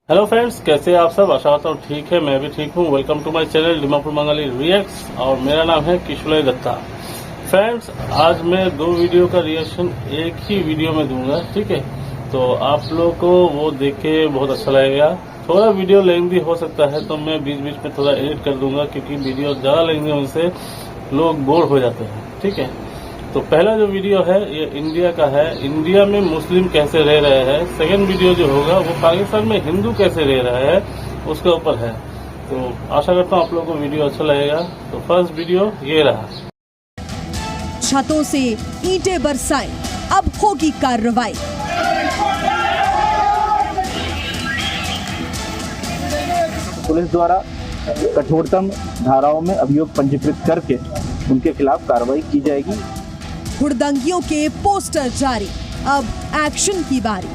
Hello friends, कैसे हैं आप सब। आशा करता हूँ ठीक है, मैं भी ठीक हूँ। Welcome to my channel Dimapur Mangali reacts और मेरा नाम है किशोर दत्ता। फ्रेंड्स, आज मैं दो वीडियो का रिएक्शन एक ही वीडियो में दूंगा, ठीक है। तो आप लोग को वो देख के बहुत अच्छा लगेगा। थोड़ा वीडियो लेंथी हो सकता है तो मैं बीच बीच में थोड़ा एडिट कर दूंगा, क्योंकि वीडियो ज्यादा लेंथी होने से लोग बोर हो जाते हैं, ठीक है। तो पहला जो वीडियो है ये इंडिया का है, इंडिया में मुस्लिम कैसे रह रहे हैं। सेकंड वीडियो जो होगा वो पाकिस्तान में हिंदू कैसे रह रहे हैं उसके ऊपर है। तो आशा करता हूँ आप लोगों को वीडियो अच्छा लगेगा। तो फर्स्ट वीडियो ये रहा। छतों से ईंटें बरसाएं, अब होगी कार्रवाई। पुलिस द्वारा कठोरतम धाराओं में अभियोग पंजीकृत करके उनके खिलाफ कार्रवाई की जाएगी। हुड़दंगियों के पोस्टर जारी, अब एक्शन की बारी।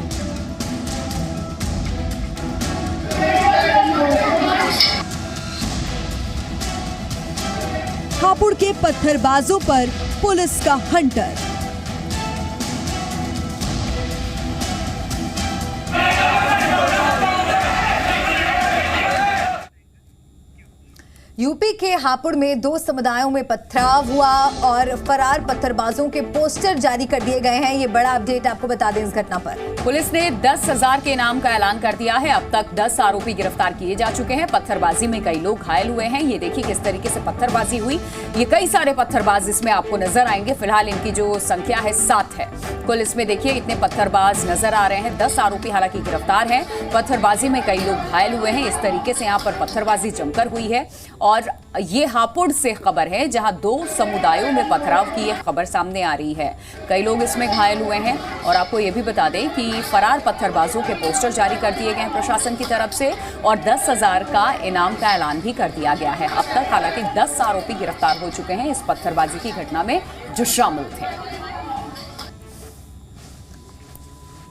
हापुड़ के पत्थरबाजों पर पुलिस का हंटर। यूपी के हापुड़ में दो समुदायों में पथराव हुआ और फरार पत्थरबाजों के पोस्टर जारी कर दिए गए हैं। ये बड़ा अपडेट आपको बता दें इस घटना पर। पुलिस ने 10,000 के इनाम का ऐलान कर दिया है। अब तक 10 आरोपी गिरफ्तार किए जा चुके हैं। पत्थरबाजी में कई लोग घायल हुए हैं। ये देखिए किस तरीके से पत्थरबाजी हुई। ये कई सारे पत्थरबाज इसमें आपको नजर आएंगे। फिलहाल इनकी जो संख्या है 7 है। कुल इसमें देखिए इतने पत्थरबाज नजर आ रहे हैं। 10 आरोपी हालांकि गिरफ्तार हैं। पत्थरबाजी में कई लोग घायल हुए हैं। इस तरीके से यहाँ पर पत्थरबाजी जमकर हुई है। और ये हापुड़ से खबर है जहां दो समुदायों में पथराव की यह खबर सामने आ रही है। कई लोग इसमें घायल हुए हैं। और आपको यह भी बता दें कि फरार पत्थरबाजों के पोस्टर जारी कर दिए गए हैं प्रशासन की तरफ से और 10,000 का इनाम का ऐलान भी कर दिया गया है। अब तक हालांकि 10 आरोपी गिरफ्तार हो चुके हैं इस पत्थरबाजी की घटना में जो शामिल थे।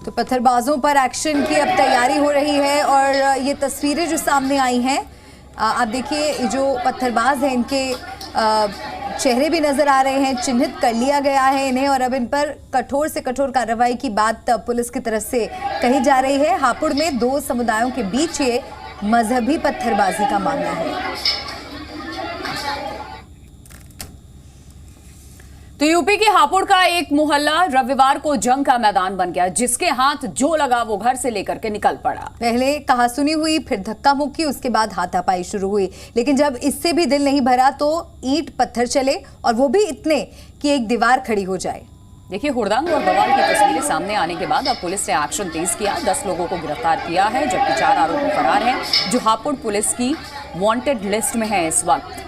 तो पत्थरबाजों पर एक्शन की अब तैयारी हो रही है और ये तस्वीरें जो सामने आई हैं, आप देखिए जो पत्थरबाज हैं इनके चेहरे भी नजर आ रहे हैं। चिन्हित कर लिया गया है इन्हें और अब इन पर कठोर से कठोर कार्रवाई की बात पुलिस की तरफ से कही जा रही है। हापुड़ में दो समुदायों के बीच ये मजहबी पत्थरबाजी का मामला है। तो यूपी के हापुड़ का एक मोहल्ला रविवार को जंग का मैदान बन गया। जिसके हाथ जो लगा वो घर से लेकर के निकल पड़ा। पहले कहासुनी हुई, फिर धक्का मुक्की, उसके बाद हाथापाई शुरू हुई। लेकिन जब इससे भी दिल नहीं भरा तो ईंट पत्थर चले और वो भी इतने कि एक दीवार खड़ी हो जाए। देखिए हुड़दंग और बवाल की तस्वीरें सामने आने के बाद अब पुलिस ने एक्शन तेज किया। 10 लोगों को गिरफ्तार किया है जबकि 4 आरोपी फरार हैं जो हापुड़ पुलिस की वांटेड लिस्ट में है इस वक्त।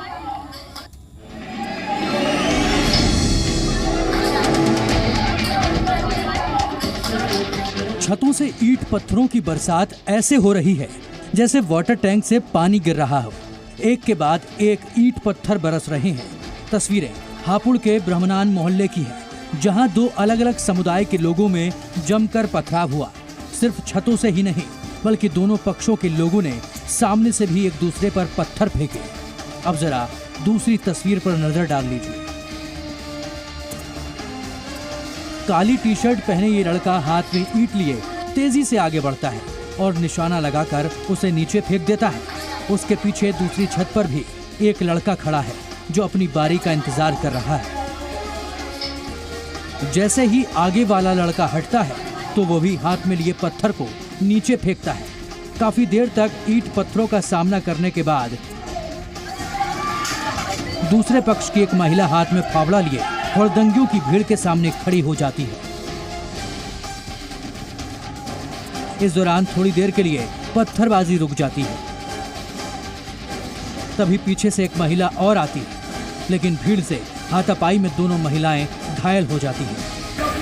छतों से ईंट पत्थरों की बरसात ऐसे हो रही है जैसे वाटर टैंक से पानी गिर रहा हो। एक के बाद एक ईंट पत्थर बरस रहे हैं। तस्वीरें हापुड़ के ब्रह्मनान मोहल्ले की हैं, जहां दो अलग अलग समुदाय के लोगों में जमकर पथराव हुआ। सिर्फ छतों से ही नहीं बल्कि दोनों पक्षों के लोगों ने सामने से भी एक दूसरे पर पत्थर फेंके। अब जरा दूसरी तस्वीर पर नजर डाल लीजिए। काली टी शर्ट पहने ये लड़का हाथ में ईंट लिए तेजी से आगे बढ़ता है और निशाना लगाकर उसे नीचे फेंक देता है। उसके पीछे दूसरी छत पर भी एक लड़का खड़ा है जो अपनी बारी का इंतजार कर रहा है। जैसे ही आगे वाला लड़का हटता है तो वो भी हाथ में लिए पत्थर को नीचे फेंकता है। काफी देर तक ईंट पत्थरों का सामना करने के बाद दूसरे पक्ष की एक महिला हाथ में फावड़ा लिए हुड़दंगियों की भीड़ के सामने खड़ी हो जाती है। इस दौरान थोड़ी देर के लिए पत्थरबाजी रुक जाती है। तभी पीछे से एक महिला और आती है, लेकिन भीड़ से हाथापाई में दोनों महिलाएं घायल हो जाती हैं।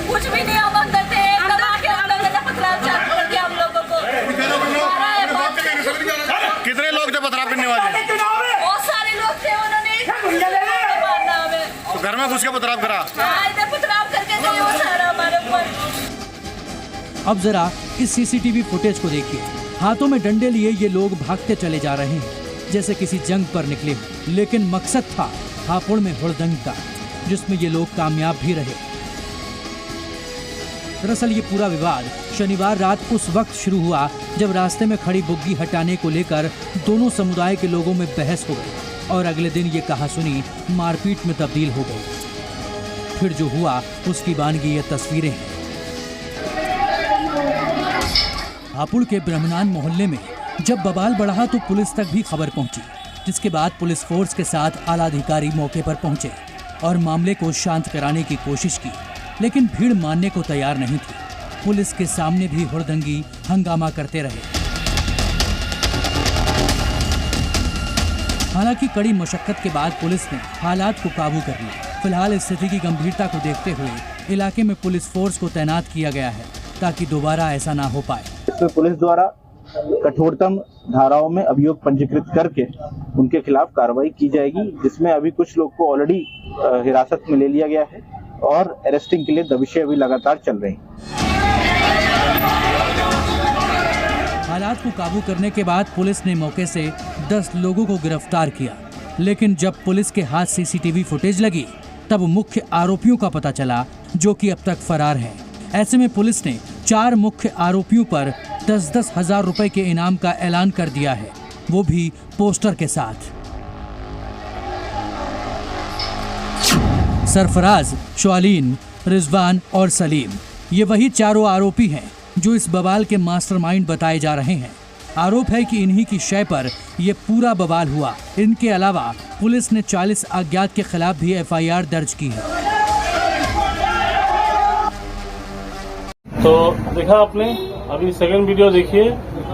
कुछ भी नहीं हम अंदर थे, पथराव चालू किया हम लोगों को। कितने लोग थे पथराव करने वाले? बहुत सारे लोग थे, उन्होंने मारना हमें। तो घर में घुस के पथराव करा? पथराव करके गए वो सारा हमारे ऊपर। अब जरा इस सीसीटीवी फुटेज को देखिए। हाथों में डंडे लिए ये लोग भागते चले जा रहे हैं जैसे किसी जंग पर निकले हो। लेकिन मकसद था हापुड़ में हुड़दंग का, जिसमें ये लोग कामयाब भी रहे। दरअसल ये पूरा विवाद शनिवार रात उस वक्त शुरू हुआ जब रास्ते में खड़ी बुग्गी हटाने को लेकर दोनों समुदाय के लोगों में बहस हो गई और अगले दिन ये कहासुनी मारपीट में तब्दील हो गई। फिर जो हुआ उसकी वानगी ये तस्वीरें हैं। हापुड़ के ब्रह्मनान मोहल्ले में जब बवाल बढ़ा तो पुलिस तक भी खबर पहुंची, जिसके बाद पुलिस फोर्स के साथ आला अधिकारी मौके पर पहुंचे और मामले को शांत कराने की कोशिश की, लेकिन भीड़ मानने को तैयार नहीं थी। पुलिस के सामने भी हुड़दंगी हंगामा करते रहे। हालांकि कड़ी मशक्कत के बाद पुलिस ने हालात को काबू कर लिया। फिलहाल स्थिति की गंभीरता को देखते हुए इलाके में पुलिस फोर्स को तैनात किया गया है ताकि दोबारा ऐसा ना हो पाए। इसमें पुलिस द्वारा कठोरतम धाराओं में अभियोग पंजीकृत करके उनके खिलाफ कार्रवाई की जाएगी, जिसमें अभी कुछ लोग को ऑलरेडी हिरासत में ले लिया गया है और अरेस्टिंग के लिए दबिशें अभी लगातार चल रही हैं। हालात को काबू करने के बाद पुलिस ने मौके से 10 लोगों को गिरफ्तार किया, लेकिन जब पुलिस के हाथ सीसीटीवी फुटेज लगी तब मुख्य आरोपियों का पता चला, जो कि अब तक फरार हैं। ऐसे में पुलिस ने 4 मुख्य आरोपियों पर 10-10 हजार रुपए के इनाम का ऐलान कर दिया है, वो भी पोस्टर के साथ। सरफराज, शौलीन, रिजवान और सलीम ये वही चारों आरोपी हैं जो इस बवाल के मास्टरमाइंड बताए जा रहे हैं। आरोप है कि इन्हीं की शय पर ये पूरा बवाल हुआ। इनके अलावा पुलिस ने 40 अज्ञात के खिलाफ भी FIR दर्ज की है। तो देखा आपने, अभी सेकंड वीडियो देखिए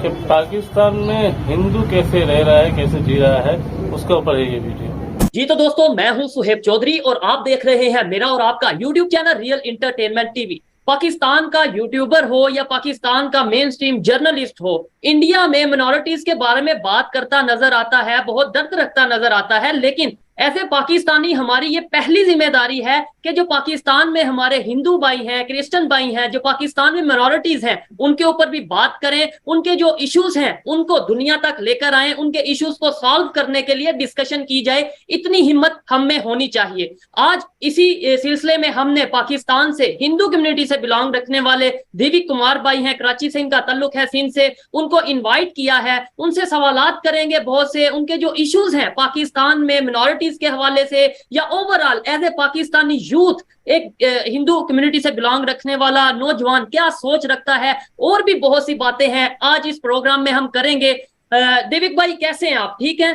कि पाकिस्तान में हिंदू कैसे रह रहा है, कैसे जी रहा है, उसके ऊपर है ये वीडियो। जी तो दोस्तों, मैं हूं सुहेब चौधरी और आप देख रहे हैं मेरा और आपका YouTube channel real entertainment TV. Pakistan का यूट्यूबर हो या पाकिस्तान का मेन स्ट्रीम जर्नलिस्ट हो, इंडिया में मिनोरिटीज के बारे में बात करता नजर आता है, बहुत दर्द रखता नजर आता है। लेकिन ऐसे पाकिस्तानी, हमारी ये पहली जिम्मेदारी है कि जो पाकिस्तान में हमारे हिंदू भाई हैं, क्रिश्चियन भाई हैं, जो पाकिस्तान में मिनोरिटीज हैं, उनके ऊपर भी बात करें। उनके जो इश्यूज हैं उनको दुनिया तक लेकर आए, उनके इश्यूज को सॉल्व करने के लिए डिस्कशन की जाए, इतनी हिम्मत हम में होनी चाहिए। आज इसी सिलसिले में हमने पाकिस्तान से हिंदू कम्युनिटी से बिलोंग रखने वाले दिविक कुमार भाई हैं, कराची से इनका ताल्लुक है, सिंध से, उनको इन्वाइट किया है। उनसे सवालात करेंगे बहुत से, उनके जो इश्यूज हैं पाकिस्तान में मिनोरिटी के हवाले से या overall as a Pakistani youth, एक हिंदू कम्युनिटी से बिलोंग रखने वाला नौजवान क्या सोच रखता है, और भी बहुत सी बातें हैं आज इस प्रोग्राम में हम करेंगे। देविक भाई कैसे हैं आप, ठीक हैं?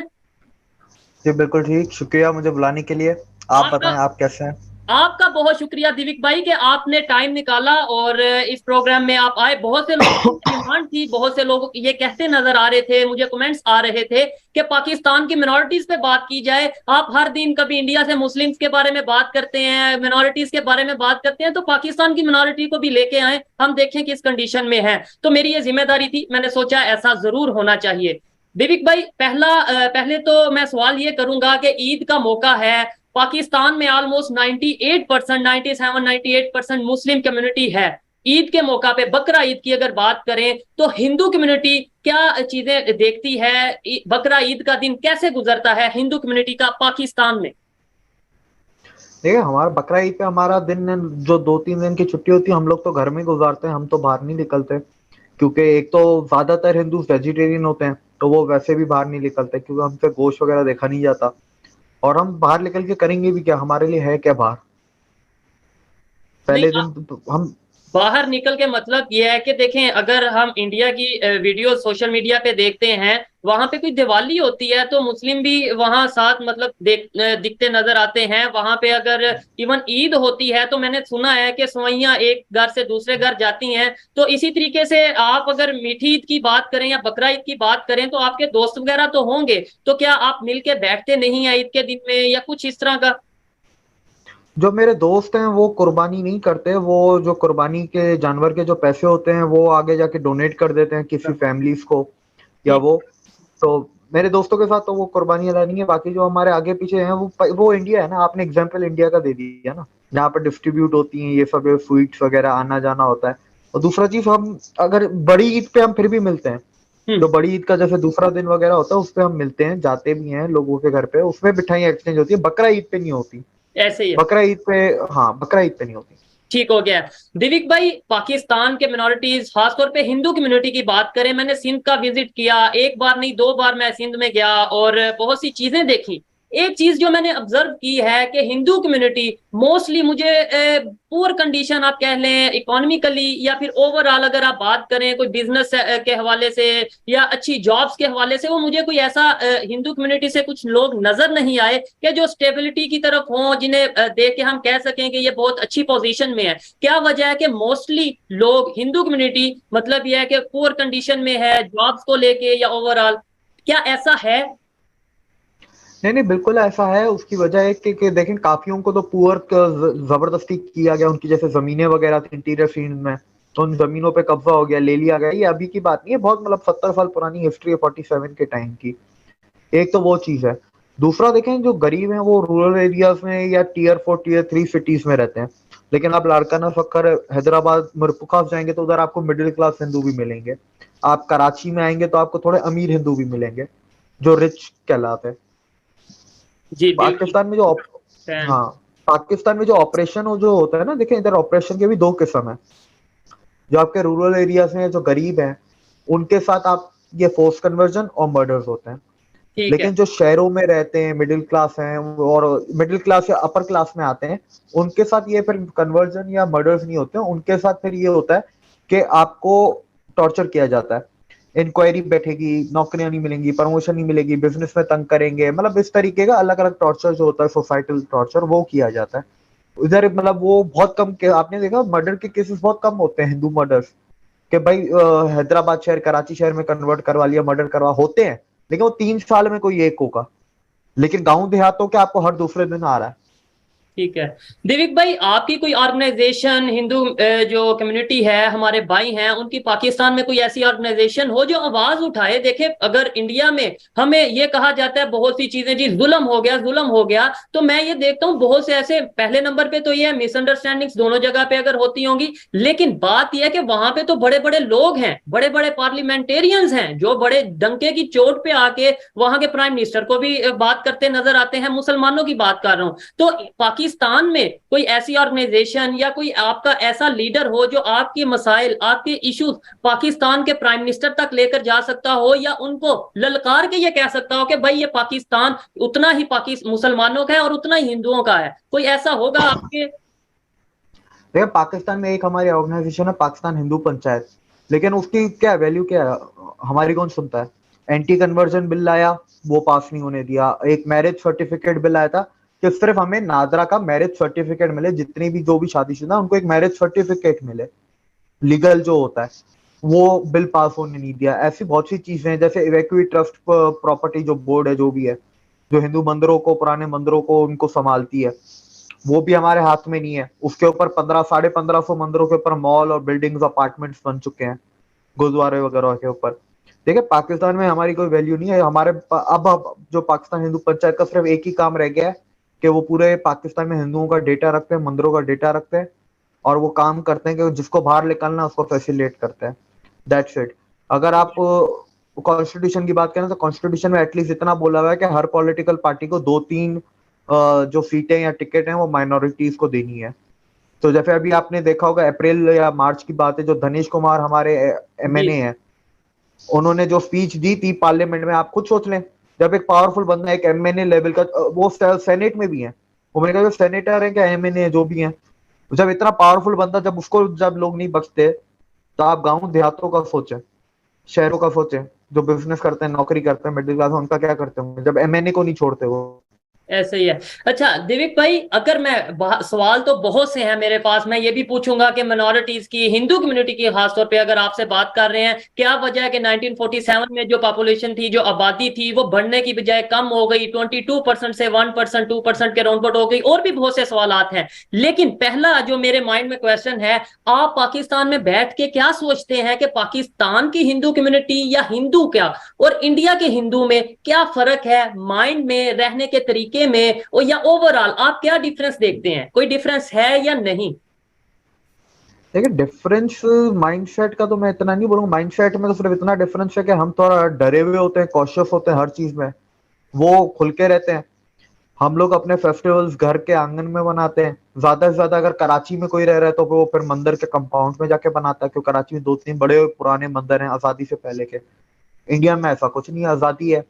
जी बिल्कुल ठीक, शुक्रिया मुझे बुलाने के लिए। आप बताएं आप कैसे हैं? आपका बहुत शुक्रिया दिविक भाई कि आपने टाइम निकाला और इस प्रोग्राम में आप आए। बहुत से लोगों की डिमांड थी, बहुत से लोग ये कहते नजर आ रहे थे, मुझे कमेंट्स आ रहे थे कि पाकिस्तान की मिनोरिटीज पे बात की जाए। आप हर दिन कभी इंडिया से मुस्लिम्स के बारे में बात करते हैं, मिनोरिटीज के बारे में बात करते हैं, तो पाकिस्तान की मिनोरिटी को भी लेके आए, हम देखें किस कंडीशन में है। तो मेरी ये जिम्मेदारी थी, मैंने सोचा ऐसा जरूर होना चाहिए। दिविक भाई, पहले तो मैं सवाल ये करूंगा कि ईद का मौका है, पाकिस्तान में ऑलमोस्ट 97%, 98% मुस्लिम कम्युनिटी है। ईद के मौका पे, बकरा ईद की अगर बात करें तो हिंदू कम्युनिटी क्या चीजें देखती है, बकरा ईद का दिन कैसे गुजरता है हिंदू कम्युनिटी का पाकिस्तान में? देखिए, हमारा बकरा ईद पे हमारा दिन जो 2-3 दिन की छुट्टी होती है, हम लोग तो घर में गुजारते हैं, हम तो बाहर नहीं निकलते, क्योंकि एक तो ज्यादातर हिंदू वेजिटेरियन होते हैं, तो वो वैसे भी बाहर नहीं निकलते क्योंकि हमसे गोश्त वगैरह देखा नहीं जाता। और हम बाहर निकल के करेंगे भी क्या, हमारे लिए है क्या बाहर? पहले दिन हम बाहर निकल के मतलब ये है कि देखें, अगर हम इंडिया की वीडियो सोशल मीडिया पे देखते हैं, वहां पे कोई दिवाली होती है तो मुस्लिम भी वहां साथ मतलब दिखते नजर आते हैं। वहां पे अगर इवन ईद होती है तो मैंने सुना है कि सवैयां एक घर से दूसरे घर जाती हैं। तो इसी तरीके से आप अगर मीठी ईद की बात करें या बकरा ईद की बात करें तो आपके दोस्त वगैरह तो होंगे, तो क्या आप मिलके बैठते नहीं है ईद के दिन में या कुछ इस तरह का? जो मेरे दोस्त हैं वो कुर्बानी नहीं करते, वो जो कुर्बानी के जानवर के जो पैसे होते हैं वो आगे जाके डोनेट कर देते हैं किसी फैमिलीज को, या तो मेरे दोस्तों के साथ तो वो कुर्बानी अदा नहीं है। बाकी जो हमारे आगे पीछे हैं वो इंडिया है ना, आपने एग्जांपल इंडिया का दे दिया ना, जहाँ पर डिस्ट्रीब्यूट होती हैं ये सब स्वीट्स वगैरह, आना जाना होता है। और दूसरा चीज, हम अगर बड़ी ईद पे हम फिर भी मिलते हैं, तो बड़ी ईद का जैसे दूसरा दिन वगैरह होता है उस पे हम मिलते हैं, जाते भी हैं लोगों के घर पे, उसमें मिठाई एक्सचेंज होती है। बकरा ईद पे नहीं होती, ऐसे ही बकरा ईद पे, हाँ बकरा ईद पे नहीं होती। ठीक हो गया। दिविक भाई, पाकिस्तान के मिनॉरिटीज, खासतौर पे हिंदू कम्युनिटी की बात करें, मैंने सिंध का विजिट किया, एक बार नहीं 2 बार मैं सिंध में गया और बहुत सी चीजें देखी। एक चीज जो मैंने ऑब्जर्व की है कि हिंदू कम्युनिटी मोस्टली, मुझे पुअर कंडीशन आप कह लें इकोनॉमिकली, या फिर ओवरऑल अगर आप बात करें कोई बिजनेस के हवाले से या अच्छी जॉब्स के हवाले से, वो मुझे कोई ऐसा हिंदू कम्युनिटी से कुछ लोग नजर नहीं आए कि जो स्टेबिलिटी की तरफ हों, जिन्हें देख के हम कह सकें कि ये बहुत अच्छी पोजीशन में है। क्या वजह है कि मोस्टली लोग हिंदू कम्युनिटी, मतलब ये है कि पुअर कंडीशन में है जॉब्स को लेके या ओवरऑल, क्या ऐसा है? नहीं नहीं, बिल्कुल ऐसा है। उसकी वजह है कि देखें, काफियों को तो पुअर जबरदस्ती किया गया, उनकी जैसे जमीनें वगैरह थी इंटीरियर सीन में, तो उन जमीनों पे कब्जा हो गया, ले लिया गया। ये अभी की बात नहीं है, बहुत मतलब 70 साल पुरानी हिस्ट्री है, 47 के टाइम की। एक तो वो चीज है। दूसरा देखें, जो गरीब हैं वो रूरल एरियाज में या टियर 4 टियर 3 सिटीज में रहते हैं, लेकिन आप लाड़काना, फक्कर, हैदराबाद, मुरपुखास जाएंगे तो उधर आपको मिडिल क्लास हिंदू भी मिलेंगे। आप कराची में आएंगे तो आपको थोड़े अमीर हिंदू भी मिलेंगे जो रिच कहलाते हैं। जी, पाकिस्तान में हाँ, पाकिस्तान में जो ऑपरेशन जो होता है ना, देखें इधर ऑपरेशन के भी 2 किस्म है। जो आपके रूरल एरियाज में जो गरीब हैं उनके साथ आप ये फोर्स कन्वर्जन और मर्डर्स होते हैं। लेकिन जो शहरों में रहते हैं, मिडिल क्लास हैं और मिडिल क्लास या अपर क्लास में आते हैं, उनके साथ ये फिर कन्वर्जन या मर्डर्स नहीं होते हैं। उनके साथ फिर ये होता है कि आपको टॉर्चर किया जाता है, इंक्वायरी बैठेगी, नौकरियां नहीं मिलेंगी, प्रमोशन नहीं मिलेगी, बिजनेस में तंग करेंगे, मतलब इस तरीके का अलग अलग टॉर्चर जो होता है, सोसाइटल टॉर्चर, वो किया जाता है इधर। मतलब वो बहुत कम के, आपने देखा मर्डर के केसेस बहुत कम होते हैं हिंदू मर्डर्स के भाई। हैदराबाद शहर, कराची शहर में कन्वर्ट करवा लिया, मर्डर करवा होते हैं, लेकिन वो 3 साल में कोई एक होगा। लेकिन गांव देहातों के आपको हर दूसरे दिन आ रहा है। ठीक है। दिविक भाई, आपकी कोई ऑर्गेनाइजेशन, हिंदू जो कम्युनिटी है, हमारे भाई हैं, उनकी पाकिस्तान में कोई ऐसी ऑर्गेनाइजेशन हो जो आवाज उठाए? देखे, अगर इंडिया में हमें ये कहा जाता है बहुत सी चीजें, जी जुल्म हो गया, जुल्म हो गया, तो मैं ये देखता हूँ बहुत से ऐसे, पहले नंबर पे तो ये मिसअंडरस्टैंडिंग्स दोनों जगह पे अगर होती होंगी, लेकिन बात यह है कि वहां पे तो बड़े बड़े लोग हैं, बड़े बड़े पार्लियामेंटेरियंस हैं जो बड़े डंके की चोट पे आके वहां के प्राइम मिनिस्टर को भी बात करते नजर आते हैं। मुसलमानों की बात कर रहा हूं। तो पाकिस्तान में कोई ऐसी ऑर्गेनाइजेशन या कोई आपका ऐसा लीडर हो जो आपकी मसाइल, आपके इश्यूज पाकिस्तान के प्राइम मिनिस्टर तक लेकर जा सकता हो, या उनको ललकार के ये कह सकता हो कि भाई ये पाकिस्तान उतना ही मुसलमानों का है और उतना ही हिंदुओं का है? कोई ऐसा होगा आपके? देखिए, पाकिस्तान में एक हमारी ऑर्गेनाइजेशन है, पाकिस्तान हिंदू पंचायत, लेकिन उसकी क्या वैल्यू, क्या है, हमारी कौन सुनता है। एंटी कन्वर्जन बिल लाया, वो पास नहीं होने दिया। एक मैरिज सर्टिफिकेट बिल आया था कि सिर्फ हमें नादरा का मैरिज सर्टिफिकेट मिले, जितनी भी जो भी शादीशुदा उनको एक मैरिज सर्टिफिकेट मिले, लीगल जो होता है, वो बिल पास होने नहीं दिया। ऐसी बहुत सी चीजें हैं, जैसे इवैक्यूएट ट्रस्ट प्रॉपर्टी जो बोर्ड है, जो भी है, जो हिंदू मंदिरों को, पुराने मंदिरों को उनको संभालती है, वो भी हमारे हाथ में नहीं है। उसके ऊपर 1500-1550 मंदिरों के ऊपर मॉल और बिल्डिंग्स, अपार्टमेंट्स बन चुके हैं, गुरुद्वारे वगैरह के ऊपर। देखिए, पाकिस्तान में हमारी कोई वैल्यू नहीं है। हमारे अब जो पाकिस्तान हिंदू पंचायत का सिर्फ एक ही काम रह गया है कि वो पूरे पाकिस्तान में हिंदुओं का डेटा रखते हैं, मंदिरों का डेटा रखते हैं, और वो काम करते हैं कि जिसको बाहर निकलना उसको फैसिलिटेट करते हैं। That's it. अगर आप कॉन्स्टिट्यूशन की बात करें तो कॉन्स्टिट्यूशन में एटलीस्ट इतना बोला हुआ है कि हर पॉलिटिकल पार्टी को 2-3 जो सीटें या टिकट हैं वो माइनॉरिटीज को देनी है। तो जैसे अभी आपने देखा होगा, अप्रैल या मार्च की बात है, जो धनेश कुमार हमारे MNA हैं, उन्होंने जो स्पीच दी थी पार्लियामेंट में, आप खुद सोच लें, जब एक पावरफुल बंदा, एक MNA लेवल का, वो सेनेट में भी है, वो मैंने कहा सेनेटर है क्या MNA जो भी है, जब इतना पावरफुल बंदा, जब उसको जब लोग नहीं बचते, तो आप गांव देहातों का सोचें, शहरों का सोचें, जो बिजनेस करते हैं, नौकरी करते हैं, मिडिल क्लास, उनका क्या करते हैं जब MNA को नहीं छोड़ते वो। ऐसे ही है। अच्छा दिविक भाई, अगर मैं, सवाल तो बहुत से हैं मेरे पास, मैं ये भी पूछूंगा कि मिनॉरिटीज की, हिंदू कम्युनिटी की खासतौर पे अगर आपसे बात कर रहे हैं, क्या वजह है कि 1947 में जो पॉपुलेशन थी, जो आबादी थी, वो बढ़ने की बजाय कम हो गई, 22% से 1%, 2% के राउंड हो गई, और भी बहुत से सवाल हैं। लेकिन पहला जो मेरे माइंड में क्वेश्चन है, आप पाकिस्तान में बैठ के क्या सोचते हैं कि पाकिस्तान की हिंदू कम्युनिटी या हिंदू क्या और इंडिया के हिंदू में क्या फर्क है, माइंड में, रहने के तरीके में, और या ओवरऑल आप क्या डिफरेंस देखते हैं? कोई डिफरेंस है या नहीं? देखिए, डिफरेंस माइंडसेट का तो मैं इतना नहीं बोलूंगा। माइंडसेट में तो सिर्फ इतना डिफरेंस है कि हम थोड़ा डरे हुए होते हैं, कॉशियस होते हैं हर चीज में, वो खुल के रहते हैं। हम लोग अपने फेस्टिवल्स घर के आंगन में बनाते हैं। ज्यादा से ज्यादा अगर कराची में कोई रह रहा है तो वो फिर मंदिर के कंपाउंड में जाके बनाता है, क्योंकि कराची में 2-3 बड़े पुराने मंदिर हैं आजादी से पहले के। इंडिया में ऐसा कुछ नहीं, आजादी है।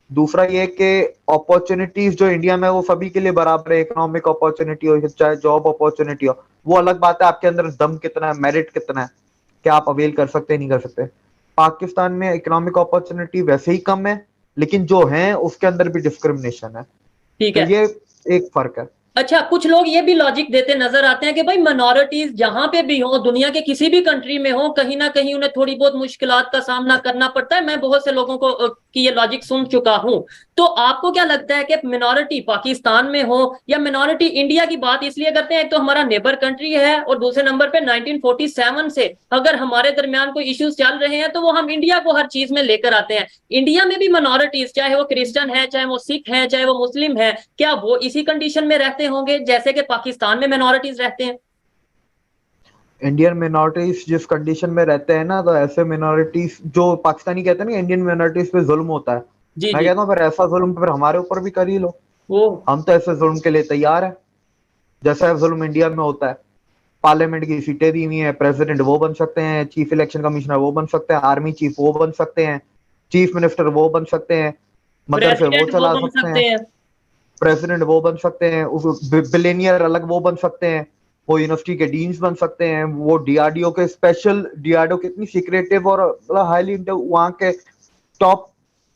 दूसरा ये कि अपॉर्चुनिटीज जो इंडिया में वो सभी के लिए बराबर है, इकोनॉमिक अपॉर्चुनिटी हो चाहे जॉब अपॉर्चुनिटी हो, वो अलग बात है आपके अंदर दम कितना है, मेरिट कितना है, क्या आप अवेल कर सकते हैं नहीं कर सकते। पाकिस्तान में इकोनॉमिक अपॉर्चुनिटी वैसे ही कम है, लेकिन जो है उसके अंदर भी डिस्क्रिमिनेशन है। ठीक तो है, ये एक फर्क है। अच्छा, कुछ लोग ये भी लॉजिक देते नजर आते हैं कि भाई मिनॉरिटीज जहां पे भी हो, दुनिया के किसी भी कंट्री में हो, कहीं ना कहीं उन्हें थोड़ी बहुत मुश्किलात का सामना करना पड़ता है। मैं बहुत से लोगों को की ये लॉजिक सुन चुका हूं। तो आपको क्या लगता है कि मिनॉरिटी पाकिस्तान में हो या मिनॉरिटी इंडिया की बात इसलिए करते हैं, एक तो हमारा नेबर कंट्री है और दूसरे नंबर पे 1947 से अगर हमारे दरमियान कोई इश्यूज चल रहे हैं तो वो हम इंडिया को हर चीज में लेकर आते हैं। इंडिया में भी मिनॉरिटीज, चाहे वो क्रिश्चियन है, चाहे वो सिख है, चाहे वो मुस्लिम है, क्या वो इसी कंडीशन में रहते होंगे जैसे कि पाकिस्तान में मिनॉरिटीज रहते हैं? इंडियन मिनॉरिटीज जिस कंडीशन में रहते हैं ना, तो ऐसे मिनॉरिटीज जो पाकिस्तानी कहते हैं ना इंडियन मिनॉरिटीज पे जुल्म होता है, जी मैं जी। कहता हूँ फिर ऐसा जुल्म फिर हमारे ऊपर भी कर ही लो। वो हम तो ऐसे जुल्म के लिए तैयार है जैसा जुल्म इंडिया में होता है। पार्लियामेंट की सीटें दी हुई हैं, प्रेसिडेंट वो बन सकते हैं, चीफ इलेक्शन कमिश्नर वो बन सकते हैं, आर्मी चीफ वो बन सकते हैं, चीफ मिनिस्टर वो बन सकते हैं, मदरसे वो प्रेसिडेंट वो चला बन सकते सकते हैं, हैं। प्रेसिडेंट वो बन सकते हैं, उस बिलियनियर अलग वो बन सकते हैं, वो यूनिवर्सिटी के डीन्स बन सकते हैं, वो डीआरडीओ के स्पेशल, डीआरडीओ कितनी सीक्रेटिव और मतलब हाईली वहाँ के टॉप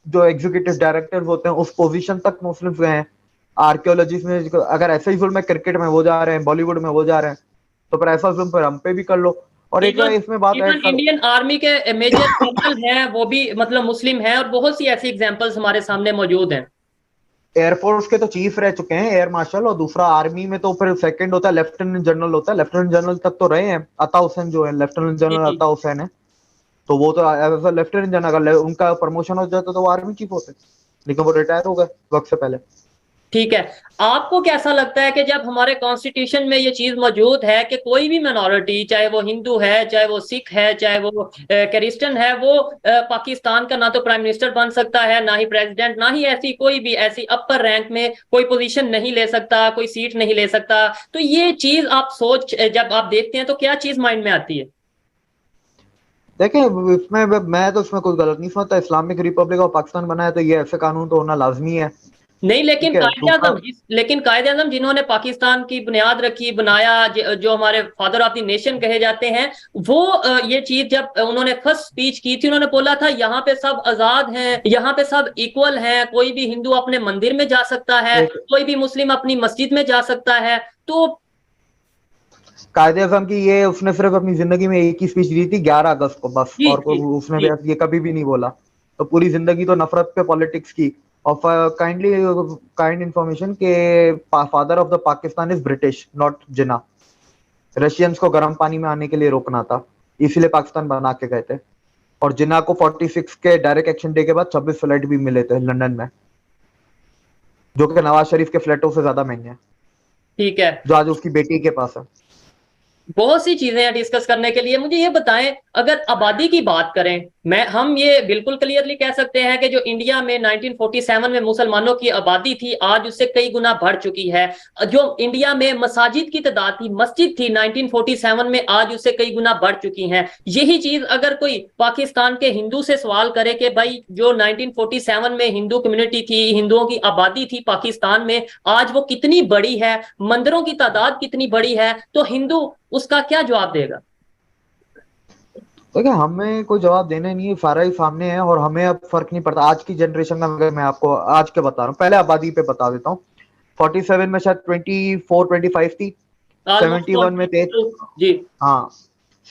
जो एग्जीक्यूटिव डायरेक्टर होते हैं उस पोजीशन तक मुस्लिम्स गए हैं। आर्कियोलॉजी में अगर ऐसा ही जुल्म क्रिकेट में वो जा रहे हैं, बॉलीवुड में वो जा रहे हैं, तो फिर ऐसा जुल्म फिर हम पे भी कर लो। और एक इसमें बात ऐड कर, इंडियन आर्मी के मेजर जनरल हैं वो भी मतलब मुस्लिम हैं और बहुत सी ऐसी एग्जांपल्स हमारे सामने मौजूद हैं। एयरफोर्स के तो चीफ रह चुके हैं एयर मार्शल, और दूसरा आर्मी में तो फिर सेकंड होता है लेफ्टिनेंट जनरल होता है। लेफ्टिनेंट जनरल तक तो रहे हैं, अता हुसैन जो है लेफ्टिनेंट जनरल अता हुसैन है, तो वो तो एज अ लेफ्टिनेंट जनरल अगर उनका प्रमोशन हो जाता तो वो आर्मी चीफ होते, लेकिन वो रिटायर हो गए वक्त से पहले। ठीक है, आपको कैसा लगता है कि जब हमारे कॉन्स्टिट्यूशन में ये चीज मौजूद है कि कोई भी मिनॉरिटी, चाहे वो हिंदू है, चाहे वो सिख है, चाहे वो क्रिश्चियन है, वो पाकिस्तान का ना तो प्राइम मिनिस्टर बन सकता है, ना ही प्रेसिडेंट, ना ही ऐसी कोई भी ऐसी अपर रैंक में कोई पोजीशन नहीं ले सकता, कोई सीट नहीं ले सकता, तो ये चीज आप जब आप देखते हैं तो क्या चीज माइंड में आती है? देखिए इसमें मैं तो इसमें कोई गलत नहीं समझता। इस्लामिक रिपब्लिक ऑफ पाकिस्तान बना है तो ये ऐसे कानून तो होना लाजमी है। नहीं, लेकिन दूसरा कायदे आजम जिन्होंने पाकिस्तान की बुनियाद रखी, बनाया, जो हमारे फादर ऑफ द नेशन कहे जाते हैं, वो ये चीज जब उन्होंने फर्स्ट स्पीच की थी, उन्होंने बोला था यहाँ पे सब आजाद हैं, यहाँ पे सब इक्वल हैं, कोई भी हिंदू अपने मंदिर में जा सकता है, कोई भी मुस्लिम अपनी मस्जिद में जा सकता है। तो कायदे आजम की ये उसने सिर्फ अपनी जिंदगी में एक ही स्पीच दी थी 11 अगस्त को बस, और उसने ये कभी भी नहीं बोला। तो पूरी जिंदगी तो नफरत पे पॉलिटिक्स की। और काइंड इंफॉर्मेशन के father of the Pakistan is British not Jinnah. Russians को गर्म पानी में आने के लिए रोकना था, इसीलिए पाकिस्तान बना के गए थे। और जिना को 46 के डायरेक्ट एक्शन डे के बाद 26 फ्लैट भी मिले थे लंदन में, जो कि नवाज शरीफ के फ्लैटों से ज्यादा महंगे हैं। ठीक है, जो आज उसकी बेटी के पास है। बहुत सी चीजें हैं डिस्कस करने के लिए। मुझे ये बताएं, अगर आबादी की बात करें, हम ये बिल्कुल क्लियरली कह सकते हैं कि जो इंडिया में 1947 में मुसलमानों की आबादी थी, आज उससे कई गुना बढ़ चुकी है। जो इंडिया में मसाजिद की तादाद थी, मस्जिद थी 1947 में, आज उससे कई गुना बढ़ चुकी हैं। यही चीज अगर कोई पाकिस्तान के हिंदू से सवाल करे कि भाई जो 1947 में हिंदू कम्युनिटी थी, हिंदुओं की आबादी थी पाकिस्तान में, आज वो कितनी बड़ी है, मंदिरों की तादाद कितनी बड़ी है, तो हिंदू उसका क्या जवाब देगा? देखिए हमें कोई जवाब देना नहीं है, सारा ही सामने है और हमें अब फर्क नहीं पड़ता। आज की जनरेशन का अगर मैं आपको आज के बता रहा हूँ, पहले आबादी पे बता देता हूँ। 47 में शायद 24-25 थी, 71 में जी हाँ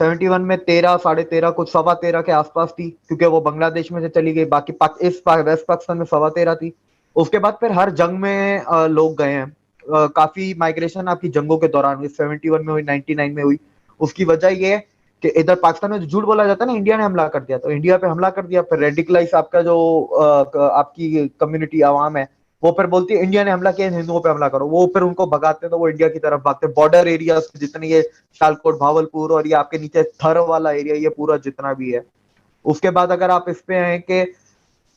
71 में 13, 13.5 कुछ 13.25 के आसपास थी, क्योंकि वो बांग्लादेश में से चली गई। बाकी वेस्ट पाकिस्तान में 13.25 थी। उसके बाद फिर हर जंग में लोग गए हैं। काफी माइग्रेशन आपकी जंगों के दौरान हुई, 71 में हुई, 99 में हुई। उसकी वजह ये है कि इधर पाकिस्तान में जो झूठ बोला जाता है ना, इंडिया ने हमला कर दिया, तो इंडिया पे हमला कर दिया। फिर रेडिकलाइज आपका जो आपकी कम्युनिटी आवाम है, वो फिर बोलती है इंडिया ने हमला किया, हिंदुओं पे हमला करो। वो फिर उनको भगाते हैं तो वो इंडिया की तरफ भागते हैं। बॉर्डर एरिया जितने ये शालकोट, भावलपुर और ये आपके नीचे थर वाला एरिया, ये पूरा जितना भी है। उसके बाद अगर आप इस पे हैं कि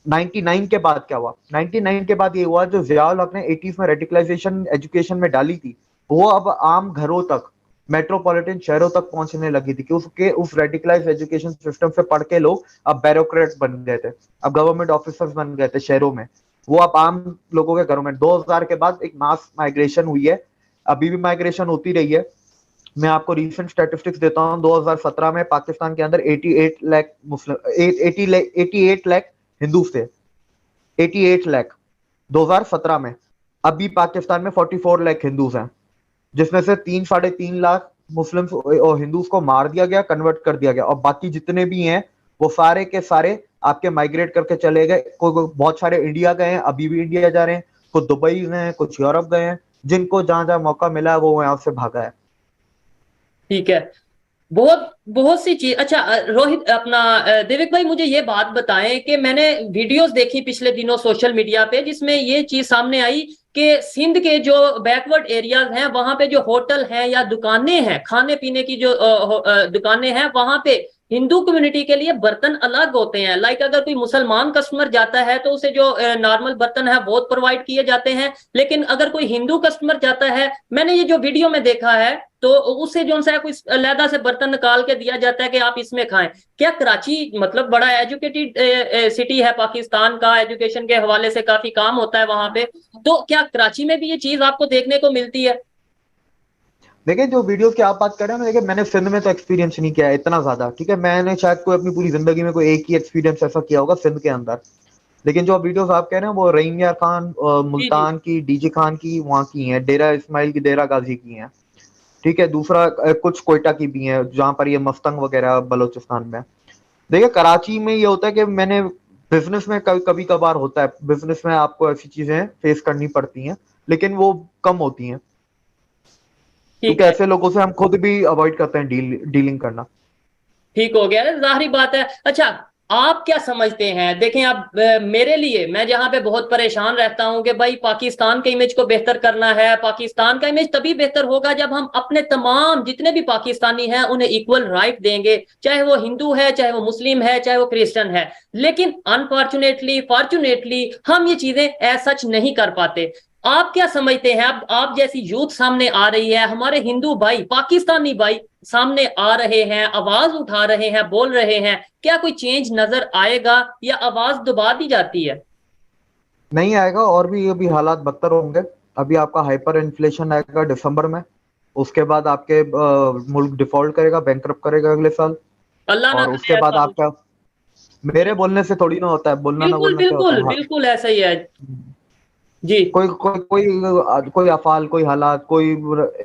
99 के बाद क्या हुआ, 99 के बाद ये हुआ जो ज़ियाउल हक ने 80s में रेडिकलाइजेशन एजुकेशन में डाली थी, वो अब आम घरों तक, मेट्रोपॉलिटन शहरों तक पहुंचने लगी थी कि उसके उस रेडिकलाइज एजुकेशन सिस्टम से पढ़ के लोग अब ब्यूरोक्रेट बन गए थे, अब गवर्नमेंट ऑफिसर्स बन गए थे शहरों में, वो अब आम लोगों के घरों में। 2000 के बाद एक मास माइग्रेशन हुई है, अभी भी माइग्रेशन होती रही है। मैं आपको रीसेंट स्टैटिस्टिक्स देता हूँ, 2017 में पाकिस्तान के अंदर 88 लाख मुस्लिम 88 लाख हिंदू थे, 88 लाख 2017 में। अभी पाकिस्तान में 44 लाख हिंदूज हैं, जिसमें से 3-3.5 लाख मुस्लिम्स और हिंदूज को मार दिया गया, कन्वर्ट कर दिया गया, और बाकी जितने भी हैं वो सारे के सारे आपके माइग्रेट करके चले गए। बहुत सारे इंडिया गए हैं, अभी भी इंडिया जा रहे हैं, कुछ दुबई गए हैं, कुछ यूरोप गए हैं, जिनको जहां जहां मौका मिला है वो यहाँ से भागा है। ठीक है, बहुत बहुत सी चीज। अच्छा रोहित, अपना देविक भाई, मुझे ये बात बताएं कि मैंने वीडियोस देखी पिछले दिनों सोशल मीडिया पे, जिसमें ये चीज सामने आई कि सिंध के जो बैकवर्ड एरियाज हैं वहां पे जो होटल हैं या दुकानें हैं, खाने पीने की जो दुकानें हैं, वहां पे हिंदू कम्युनिटी के लिए बर्तन अलग होते हैं। लाइक अगर कोई मुसलमान कस्टमर जाता है तो उसे जो नॉर्मल बर्तन है वो प्रोवाइड किए जाते हैं, लेकिन अगर कोई हिंदू कस्टमर जाता है, मैंने ये जो वीडियो में देखा है, तो उससे जो सा कोई अलहदा से बर्तन निकाल के दिया जाता है कि आप इसमें खाएं। क्या कराची मतलब बड़ा एजुकेटेड सिटी है पाकिस्तान का, एजुकेशन के हवाले से काफी काम होता है वहां पे, तो क्या कराची में भी ये चीज आपको देखने को मिलती है? देखिए, जो वीडियो की आप बात कर रहे हैं, देखिए मैंने सिंध में तो एक्सपीरियंस नहीं किया है इतना ज्यादा, ठीक है, मैंने शायद कोई अपनी पूरी जिंदगी में कोई एक ही एक्सपीरियंस ऐसा किया होगा सिंध के अंदर। लेकिन जो वीडियोस आप कह रहे हैं वो रहीम यार खान, मुल्तान की, डीजी खान की वहाँ की हैं, डेरा इस्माइल की, डेरा गाजी की हैं, ठीक है। दूसरा कुछ कोयटा की भी हैं, जहाँ पर ये मस्तंग वगैरह बलोचिस्तान में। देखिए, कराची में ये होता है कि मैंने बिजनेस में कभी कभार होता है, बिजनेस में आपको ऐसी चीजें फेस करनी पड़ती हैं, लेकिन वो कम होती हैं, क्योंकि ऐसे लोगों से हम खुद भी अवॉइड करते हैं डीलिंग करना। ठीक हो गया, जाहिर बात है। अच्छा, आप क्या समझते हैं? देखें, आप मेरे लिए, मैं जहां पे बहुत परेशान रहता हूं कि भाई पाकिस्तान के इमेज को बेहतर करना है, पाकिस्तान का इमेज तभी बेहतर होगा जब हम अपने तमाम जितने भी पाकिस्तानी हैं उन्हें इक्वल राइट देंगे, चाहे वो हिंदू है, चाहे वो मुस्लिम है, चाहे वो क्रिश्चियन है। लेकिन अनफॉर्चुनेटली फॉर्चुनेटली हम ये चीजें एज सच नहीं कर पाते। आप क्या समझते हैं? अब आप जैसी यूथ सामने आ रही है, हमारे हिंदू भाई, पाकिस्तानी भाई सामने आ रहे हैं, आवाज उठा रहे हैं, बोल रहे हैं, क्या कोई चेंज नजर आएगा या आवाज दबा दी जाती है? नहीं आएगा, और भी अभी हालात बदतर होंगे। अभी आपका हाइपर इन्फ्लेशन आएगा दिसंबर में, उसके बाद आपके मुल्क डिफॉल्ट करेगा, बैंकरप्ट करेगा अगले साल, अल्लाह ना और उसके बाद आपका, मेरे बोलने से थोड़ी ना होता है, बोलना ना बोलना क्या होता है। बिल्कुल ऐसा ही है जी। कोई अफाल, कोई हालात, कोई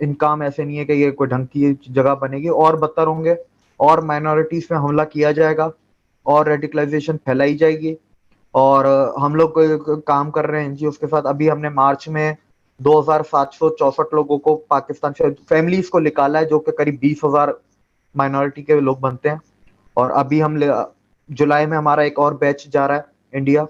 इनकाम ऐसे नहीं है कि ये कोई ढंग की जगह बनेगी, और बदतर होंगे, और माइनॉरिटीज पे हमला किया जाएगा, और रेडिकलाइजेशन फैलाई जाएगी। और हम लोग काम कर रहे हैं एनजीओ के साथ। अभी हमने मार्च में 2764 लोगों को पाकिस्तान से फैमिलीज को निकाला है, जो कि करीब 20,000 माइनॉरिटी के लोग बनते हैं। और अभी हम जुलाई में हमारा एक और बैच जा रहा है इंडिया,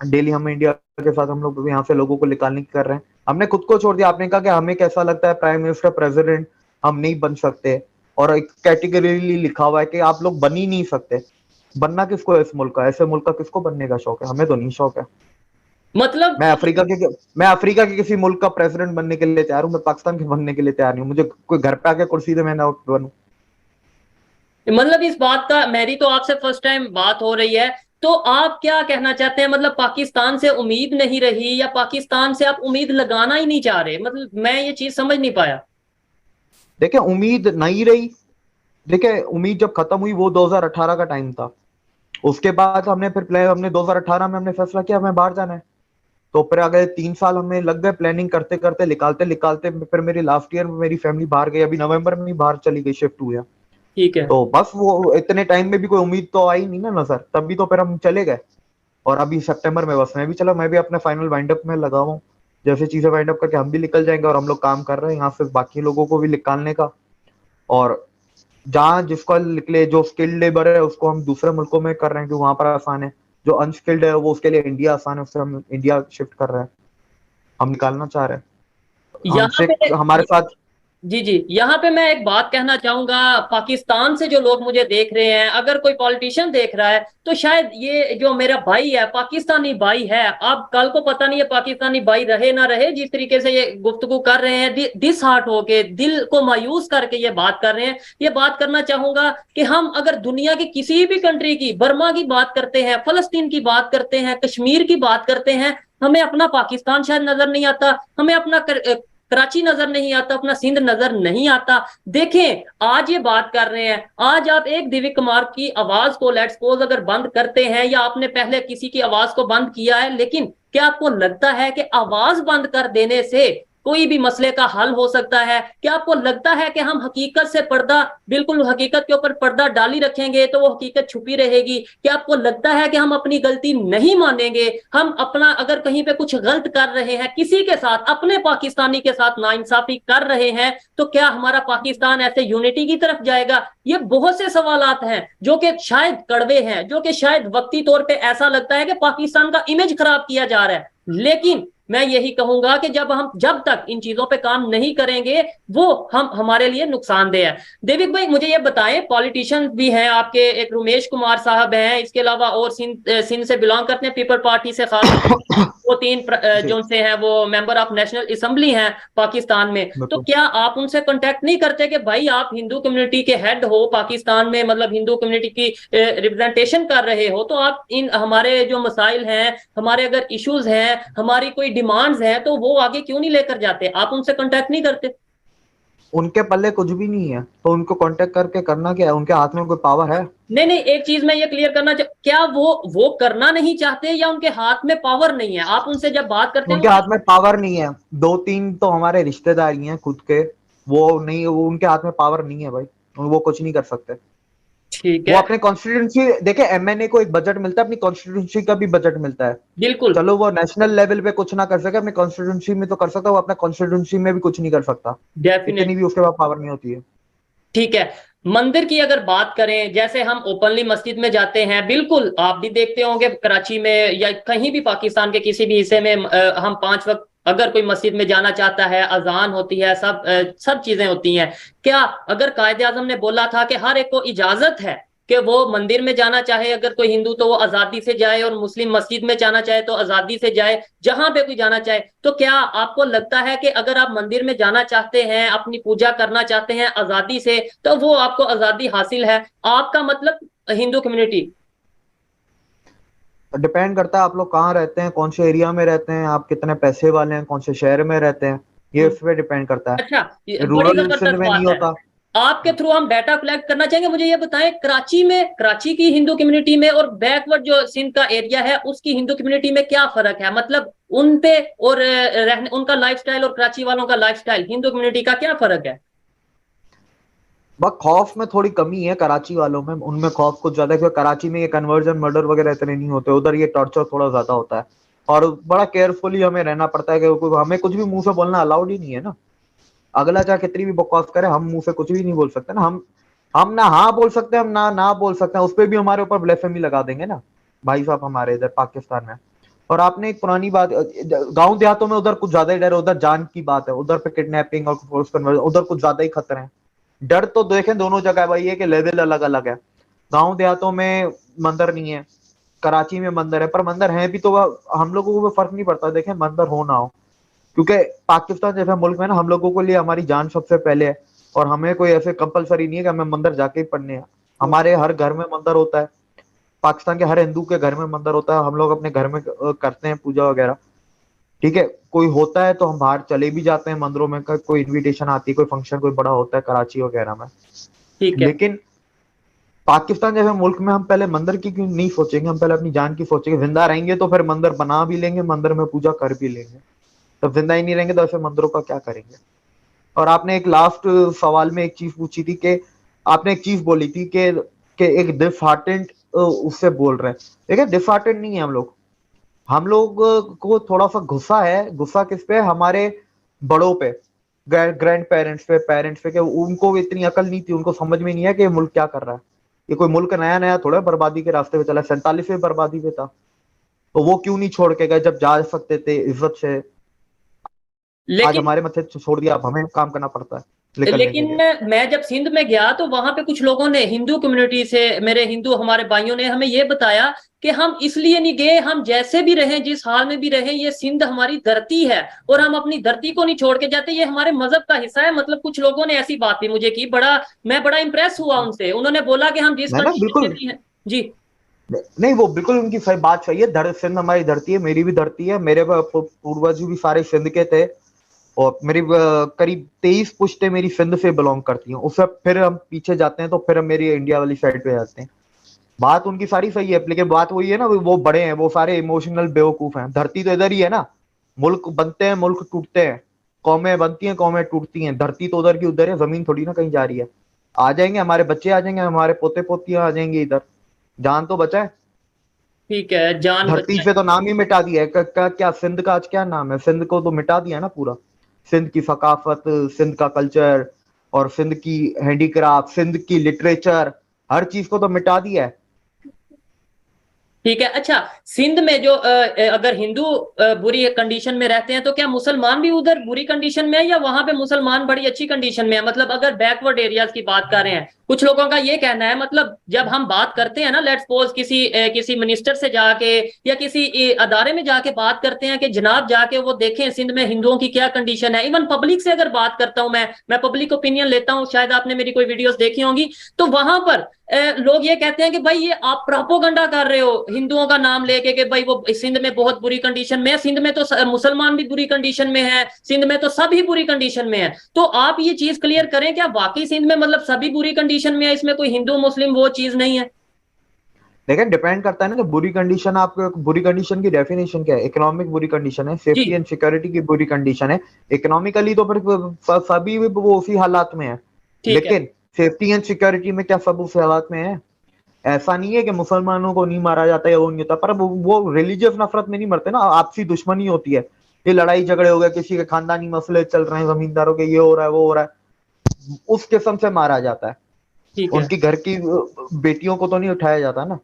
डेली हम इंडिया के साथ हम लोग यहाँ से लोगों को निकालने की कर रहे हैं। हमने खुद को छोड़ दिया। आपने कहा कि हमें कैसा लगता है प्राइम मिनिस्टर, प्रेसिडेंट, हम नहीं बन सकते, और एक कैटेगरीली लिखा हुआ है कि आप लोग बन ही नहीं सकते। बनना किसको है इस मुल्क का? ऐसे मुल्क का किसको बनने का शौक है? हमें तो नहीं शौक है। मतलब मैं अफ्रीका के किसी मुल्क का प्रेसिडेंट बनने के लिए तैयार हूँ, मैं पाकिस्तान के बनने के लिए तैयार नहीं हूँ। मुझे कोई घर पे आके कुर्सी दे, मैं ना बनूं। मतलब इस बात का, मेरी तो आपसे फर्स्ट टाइम बात हो रही है, तो आप क्या कहना चाहते हैं? मतलब पाकिस्तान से उम्मीद नहीं रही, या पाकिस्तान से आप उम्मीद लगाना ही नहीं चाह रहे? मतलब मैं ये चीज समझ नहीं पाया। देखिए, उम्मीद नहीं रही। देखिए, उम्मीद जब खत्म हुई वो 2018 का टाइम था। उसके बाद हमने 2018 में हमने फैसला किया हमें बाहर जाना है। तो फिर अगले 3 साल हमें लग गए प्लानिंग करते करते, निकालते। फिर मेरी लास्ट ईयर में मेरी फैमिली बाहर गई, अभी नवंबर में ही बाहर चली गई, शिफ्ट हुई है। ठीक है। तो बस वो इतने टाइम में भी कोई उम्मीद तो आई नहीं ना नजर, तभी तो फिर हम चले गए। और अभी सितंबर में बस मैं भी चला, मैं भी अपने फाइनल वाइंड अप में लगा हूँ। जैसे चीजें वाइंड अप करके हम भी निकल जाएंगे, और हम लोग काम कर रहे हैं यहाँ से बाकी लोगों को भी निकालने का। और जहाँ जिसको निकले, जो स्किल्ड लेबर है उसको हम दूसरे मुल्कों में कर रहे हैं, कि वहां पर आसान है। जो अनस्किल्ड है वो, उसके लिए इंडिया आसान है, उससे हम इंडिया शिफ्ट कर रहे हैं। हम निकालना चाह रहे हैं। हमारे साथ जी जी, यहाँ पे मैं एक बात कहना चाहूंगा, पाकिस्तान से जो लोग मुझे देख रहे हैं, अगर कोई पॉलिटिशियन देख रहा है तो शायद ये जो मेरा भाई है पाकिस्तानी भाई है, अब कल को पता नहीं है पाकिस्तानी भाई रहे ना रहे, जिस तरीके से ये गुफ्तगू कर रहे हैं दिस हार्ट होके, दिल को मायूस करके ये बात कर रहे हैं। ये बात करना चाहूंगा कि हम अगर दुनिया की किसी भी कंट्री की, बर्मा की बात करते हैं, फलस्तीन की बात करते हैं, कश्मीर की बात करते हैं, हमें अपना पाकिस्तान शायद नजर नहीं आता, हमें अपना कराची नजर नहीं आता, अपना सिंध नजर नहीं आता। देखें, आज ये बात कर रहे हैं, आज आप एक दिव्य कुमार की आवाज को लेट्स सपोज अगर बंद करते हैं, या आपने पहले किसी की आवाज को बंद किया है, लेकिन क्या आपको लगता है कि आवाज बंद कर देने से कोई भी मसले का हल हो सकता है? क्या आपको लगता है कि हम हकीकत से पर्दा, बिल्कुल हकीकत के ऊपर पर्दा डाली रखेंगे तो वो हकीकत छुपी रहेगी? क्या आपको लगता है कि हम अपनी गलती नहीं मानेंगे, हम अपना अगर कहीं पे कुछ गलत कर रहे हैं, किसी के साथ, अपने पाकिस्तानी के साथ नाइंसाफी कर रहे हैं, तो क्या हमारा पाकिस्तान ऐसे यूनिटी की तरफ जाएगा? ये बहुत से सवालात हैं जो कि शायद कड़वे हैं, जो कि शायद वक्ती तौर पे ऐसा लगता है कि पाकिस्तान का इमेज खराब किया जा रहा है, लेकिन मैं यही कहूंगा कि जब तक इन चीजों पे काम नहीं करेंगे वो हमारे लिए नुकसानदेह है। देविक भाई मुझे ये बताएं, पॉलिटिशियन भी हैं आपके, एक रुमेश कुमार साहब हैं, इसके अलावा और सिंध से बिलोंग करते हैं, पीपल पार्टी से, खास वो तीन जो से हैं वो मेंबर ऑफ नेशनल असेंबली हैं पाकिस्तान में। तो क्या आप उनसे कांटेक्ट नहीं करते कि भाई आप हिंदू कम्युनिटी के हेड हो पाकिस्तान में, मतलब हिंदू कम्युनिटी की रिप्रेजेंटेशन कर रहे हो, तो आप इन हमारे जो मसाइल हैं, हमारे अगर इश्यूज हैं, हमारी कोई डिमांड्स हैं, तो वो आगे क्यों नहीं लेकर जाते? आप उनसे कांटेक्ट नहीं करते? उनके पल्ले कुछ भी नहीं है तो उनको कांटेक्ट करके करना क्या है? उनके हाथ में कोई पावर है? नहीं, एक चीज मैं ये क्लियर करना क्या वो करना नहीं चाहते या उनके हाथ में पावर नहीं है? आप उनसे जब बात करते हैं उनके हाथ में पावर नहीं है, 2-3 तो हमारे रिश्तेदारी हैं खुद के, वो नहीं, वो उनके हाथ में पावर नहीं है भाई, वो कुछ नहीं कर सकते। ठीक है, वो अपने कॉन्स्टिट्यूंसी देखे, एमएनए को एक बजट मिलता है, अपनी कॉन्स्टिट्यूंसी का भी बजट मिलता है। बिल्कुल, चलो वो नेशनल लेवल पे कुछ ना कर सके, अपने कॉन्स्टिट्यूंसी में तो कर सकता है, वो अपने कॉन्स्टिट्यूंसी में भी कुछ नहीं कर सकता, इतनी भी उसके पास पावर नहीं होती है। ठीक है, मंदिर की अगर बात करें, जैसे हम ओपनली मस्जिद में जाते हैं, बिल्कुल आप भी देखते होंगे कराची में या कहीं भी पाकिस्तान के किसी भी हिस्से में, हम 5 वक्त अगर कोई मस्जिद में जाना चाहता है, अजान होती है, सब चीजें होती हैं। क्या अगर कायदे आजम ने बोला था कि हर एक को इजाजत है कि वो मंदिर में जाना चाहे, अगर कोई हिंदू तो वो आजादी से जाए, और मुस्लिम मस्जिद में जाना चाहे तो आजादी से जाए, जहां पे कोई जाना चाहे, तो क्या आपको लगता है कि अगर आप मंदिर में जाना चाहते हैं, अपनी पूजा करना चाहते हैं आजादी से, तो वो आपको आजादी हासिल है? आपका मतलब हिंदू कम्युनिटी? डिपेंड करता है आप लोग कहाँ रहते हैं, कौन से एरिया में रहते हैं, आप कितने पैसे वाले हैं, कौन से शहर में रहते हैं, ये उस पर डिपेंड करता है। अच्छा, रूरल में नहीं होता। आपके थ्रू हम डाटा कलेक्ट करना चाहेंगे, मुझे ये बताएं, कराची की हिंदू कम्युनिटी में और बैकवर्ड जो सिंध का एरिया है उसकी हिंदू कम्युनिटी में क्या फर्क है? मतलब उन पे और रहने, उनका लाइफस्टाइल और कराची वालों का लाइफस्टाइल, हिंदू कम्युनिटी का क्या फर्क है? बस खौफ में थोड़ी कमी है कराची वालों में, उनमें खौफ कुछ ज्यादा है, क्योंकि कराची में ये कन्वर्जन मर्डर वगैरह इतने नहीं होते, उधर ये टॉर्चर थोड़ा ज्यादा होता है, और बड़ा केयरफुली हमें रहना पड़ता है, क्योंकि हमें कुछ भी मुंह से बोलना अलाउड ही नहीं है ना। अगला चाहे कितनी भी बकवास करे, हम मुंह से कुछ भी नहीं बोल सकते ना, हम ना हाँ बोल सकते हैं, हम ना बोल सकते हैं, उस पर भी हमारे ऊपर ब्लेफेमी लगा देंगे ना भाई साहब हमारे इधर पाकिस्तान में। और आपने एक पुरानी बात, गांव देहातों में उधर कुछ ज्यादा ही डर है, उधर जान की बात है, उधर पे किडनैपिंग और फोर्स कन्वर्जन, उधर कुछ ज्यादा ही खतरे हैं। डर तो देखें दोनों जगह है भाई, ये कि लेवल अलग अलग है। गांव देहातों में मंदिर नहीं है, कराची में मंदिर है, पर मंदिर है भी तो हम लोगों को फर्क नहीं पड़ता, देखें मंदिर हो ना हो, क्योंकि पाकिस्तान जैसे मुल्क में ना हम लोगों के लिए हमारी जान सबसे पहले है, और हमें कोई ऐसे कंपलसरी नहीं है कि हमें मंदिर जाके ही पढ़ने हैं। हमारे हर घर में मंदिर होता है, पाकिस्तान के हर हिंदू के घर में मंदिर होता है, हम लोग अपने घर में करते हैं पूजा वगैरह। ठीक है, कोई होता है तो हम बाहर चले भी जाते हैं मंदिरों में, कोई इनविटेशन आती है, कोई फंक्शन कोई बड़ा होता है कराची वगैरह में। ठीक है, लेकिन पाकिस्तान जैसे मुल्क में हम पहले मंदिर की क्यों नहीं सोचेंगे, हम पहले अपनी जान की सोचेंगे। जिंदा रहेंगे तो फिर मंदिर बना भी लेंगे, मंदिर में पूजा कर भी लेंगे, तब जिंदा ही नहीं रहेंगे तो ऐसे मंदिरों का क्या करेंगे? और आपने एक लास्ट सवाल में एक चीज पूछी थी कि आपने एक चीज बोली थी कि एक डिसहार्टेंड उससे बोल रहे हैं। देखिए डिसहार्टेंड नहीं है हम लोग को थोड़ा सा गुस्सा है। गुस्सा किस पे? हमारे बड़ों पे, ग्रैंड पेरेंट्स पे, पेरेंट्स पे, कि उनको इतनी अकल नहीं थी, उनको समझ में नहीं है कि ये मुल्क क्या कर रहा है। ये कोई मुल्क नया नया थोड़ा बर्बादी के रास्ते पे चला, 47 में बर्बादी पे था, तो वो क्यों नहीं छोड़ के गए जब जा सकते थे इज्जत से? आज हमारे मथे छोड़ दिया, अब हमें काम करना पड़ता है। लेकिन मैं जब सिंध में गया तो वहां पे कुछ लोगों ने, हिंदू कम्युनिटी से, मेरे हिंदू हमारे भाइयों ने हमें ये बताया कि हम इसलिए नहीं गए, हम जैसे भी रहे, जिस हाल में भी रहे, ये सिंध हमारी धरती है और हम अपनी धरती को नहीं छोड़ के जाते, ये हमारे मजहब का हिस्सा है। मतलब कुछ लोगों ने ऐसी बात भी मुझे की, मैं बड़ा इंप्रेस हुआ उनसे। उन्होंने बोला कि हम जिस बिल्कुल हैं जी नहीं, वो बिल्कुल उनकी सही बात सही है। सिंध हमारी धरती है, मेरी भी धरती है, मेरे पूर्वज भी सारे सिंध के थे और मेरी करीब 23 पुश्तें मेरी सिंध से बिलोंग करती हैं। उससे फिर हम पीछे जाते हैं तो फिर हम मेरी इंडिया वाली साइड पे जाते हैं। बात उनकी सारी सही है, लेकिन बात वही है ना, वो बड़े हैं, वो सारे इमोशनल बेवकूफ हैं। धरती तो इधर ही है ना, मुल्क बनते हैं, मुल्क टूटते हैं, कौमें बनती हैं, कौमें टूटती हैं। धरती तो उधर की उधर है, जमीन थोड़ी ना कहीं जा रही है। आ जाएंगे, हमारे बच्चे आ जाएंगे, हमारे पोते पोतियां आ जाएंगे इधर, जान तो बचाए। ठीक है, जान धरती से तो नाम ही मिटा दिया है। क्या सिंध का आज क्या नाम है? सिंध को तो मिटा दिया ना पूरा। सिंध की सकाफत, सिंध का कल्चर और सिंध की हैंडीक्राफ्ट, सिंध की लिटरेचर, हर चीज को तो मिटा दिया है। ठीक है। अच्छा, सिंध में जो अगर हिंदू बुरी कंडीशन में रहते हैं तो क्या मुसलमान भी उधर बुरी कंडीशन में है या वहां पे मुसलमान बड़ी अच्छी कंडीशन में है? मतलब अगर बैकवर्ड एरियाज की बात कर रहे हैं, कुछ लोगों का ये कहना है, मतलब जब हम बात करते हैं ना, लेट्स सपोज किसी मिनिस्टर से जाके या किसी अदारे में जाके बात करते हैं कि जनाब जाके वो देखें सिंध में हिंदुओं की क्या कंडीशन है। इवन पब्लिक से अगर बात करता हूं, मैं पब्लिक ओपिनियन लेता हूं, शायद आपने मेरी कोई वीडियोस देखी होंगी, तो वहां पर लोग ये कहते हैं कि भाई ये आप प्रोपोगंडा कर रहे हो हिंदुओं का नाम लेके कि भाई वो सिंध में बहुत बुरी कंडीशन में है। सिंध में तो मुसलमान भी बुरी कंडीशन में है, सिंध में तो सभी बुरी कंडीशन में है। तो आप ये चीज क्लियर करें, क्या वाकई सिंध में मतलब सभी बुरी कंडीशन में है, इसमें कोई हिंदू मुस्लिम वो चीज नहीं है? लेकिन डिपेंड करता है ना, तो बुरी कंडीशन, आपको बुरी कंडीशन की डेफिनेशन क्या है? इकोनॉमिक बुरी कंडीशन है, सेफ्टी एंड सिक्योरिटी की बुरी कंडीशन है। इकोनॉमिकली तो फिर सभी वो उसी हालात में है, लेकिन सेफ्टी एंड सिक्योरिटी में क्या सब उस हालात में है? ऐसा नहीं है कि मुसलमानों को नहीं मारा जाता है, वो नहीं होता, पर वो रिलीजियस नफरत में नहीं मरते ना, आपसी दुश्मनी होती है। ये लड़ाई झगड़े हो गए, किसी के खानदानी मसले चल रहे हैं, जमींदारों के ये हो रहा है वो हो रहा है, उस किस्म से मारा जाता है। उनकी घर की बेटियों को तो नहीं उठाया जाता ना।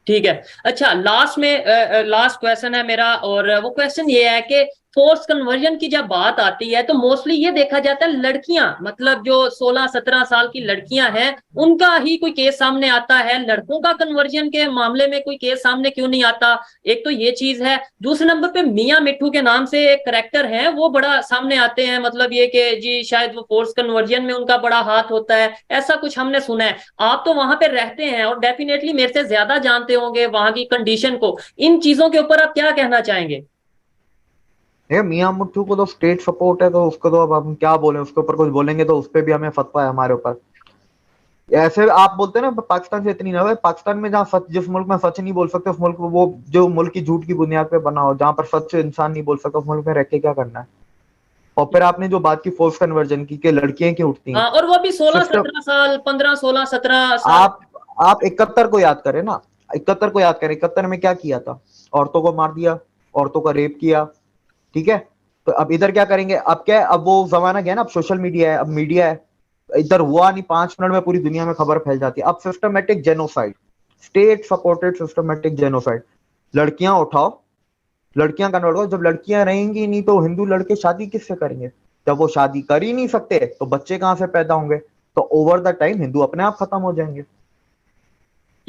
ठीक है। अच्छा, लास्ट क्वेश्चन है मेरा, और वो क्वेश्चन ये है कि फोर्स कन्वर्जन की जब बात आती है तो मोस्टली ये देखा जाता है लड़कियां, मतलब जो 16-17 साल की लड़कियां हैं उनका ही कोई केस सामने आता है, लड़कों का कन्वर्जन के मामले में कोई केस सामने क्यों नहीं आता? एक तो ये चीज है। दूसरे नंबर पे मियां मिट्ठू के नाम से एक करेक्टर है, वो बड़ा सामने आते हैं, मतलब ये कि जी शायद वो फोर्स कन्वर्जन में उनका बड़ा हाथ होता है, ऐसा कुछ हमने सुना है। आप तो वहां पे रहते हैं और डेफिनेटली मेरे से ज्यादा जानते होंगे वहां की कंडीशन को, इन चीजों के ऊपर आप क्या कहना चाहेंगे? मियां मिट्ठू को तो स्टेट सपोर्ट है, तो उसको तो अब हम क्या बोले, उसके ऊपर कुछ बोलेंगे तो उस पर भी हमें फतवा है हमारे ऊपर। ऐसे आप बोलते हैं ना पाकिस्तान से इतनी ना, पाकिस्तान में जहाँ सच, जिस मुल्क में सच नहीं बोल सकते उस मुल्क, वो जो मुल्क की झूठ की बुनियाद पे बना हो, जहाँ पर सच इंसान नहीं बोल सकता, उस मुल्क में रह के क्या करना है? और फिर आपने जो बात की फोर्स कन्वर्जन की, लड़कियां क्यों उठती हैं, और वो भी 16-17 साल, 15-16-17 साल। आप 71 को याद करें ना, 71 को याद करें। 71 में क्या किया था? औरतों को मार दिया, औरतों का रेप किया, ठीक है। तो अब इधर क्या करेंगे? अब क्या है, अब वो जमाना गया ना, अब सोशल मीडिया है, अब मीडिया है, इधर हुआ नहीं 5 मिनट में पूरी दुनिया में खबर फैल जाती है। अब systematic genocide, state supported systematic genocide. लड़कियां उठाओ, लड़कियां कन्वर्ट करो। जब लड़कियां रहेंगी नहीं तो हिंदू लड़के शादी किससे करेंगे? जब वो शादी कर ही नहीं सकते तो बच्चे कहां से पैदा होंगे? तो ओवर द टाइम हिंदू अपने आप खत्म हो जाएंगे।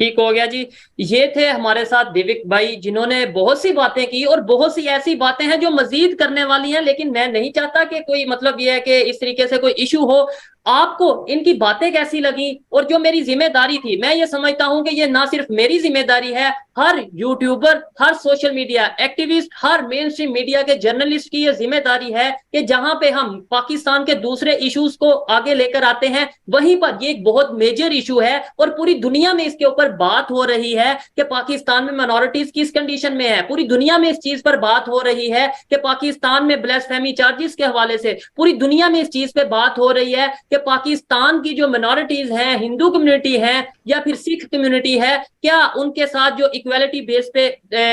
ठीक हो गया जी। ये थे हमारे साथ दिविक भाई, जिन्होंने बहुत सी बातें की और बहुत सी ऐसी बातें हैं जो मजीद करने वाली हैं, लेकिन मैं नहीं चाहता कि कोई, मतलब ये है कि इस तरीके से कोई इशू हो। आपको इनकी बातें कैसी लगी? और जो मेरी जिम्मेदारी थी, मैं ये समझता हूं कि ये ना सिर्फ मेरी जिम्मेदारी है, हर यूट्यूबर, हर सोशल मीडिया एक्टिविस्ट, हर मेन स्ट्रीम मीडिया के जर्नलिस्ट की ये जिम्मेदारी है कि जहां पे हम पाकिस्तान के दूसरे इश्यूज को आगे लेकर आते हैं, वहीं पर ये एक बहुत मेजर इशू है और पूरी दुनिया में इसके ऊपर बात हो रही है कि पाकिस्तान में माइनॉरिटीज किस कंडीशन में है। पूरी दुनिया में इस चीज पर बात हो रही है कि पाकिस्तान में ब्लास्फेमी चार्जेस के हवाले से पूरी दुनिया में इस चीज पे बात हो रही है कि पाकिस्तान की जो मिनॉरिटीज हैं, हिंदू कम्युनिटी है या फिर सिख कम्युनिटी है, क्या उनके साथ जो इक्वालिटी बेस पे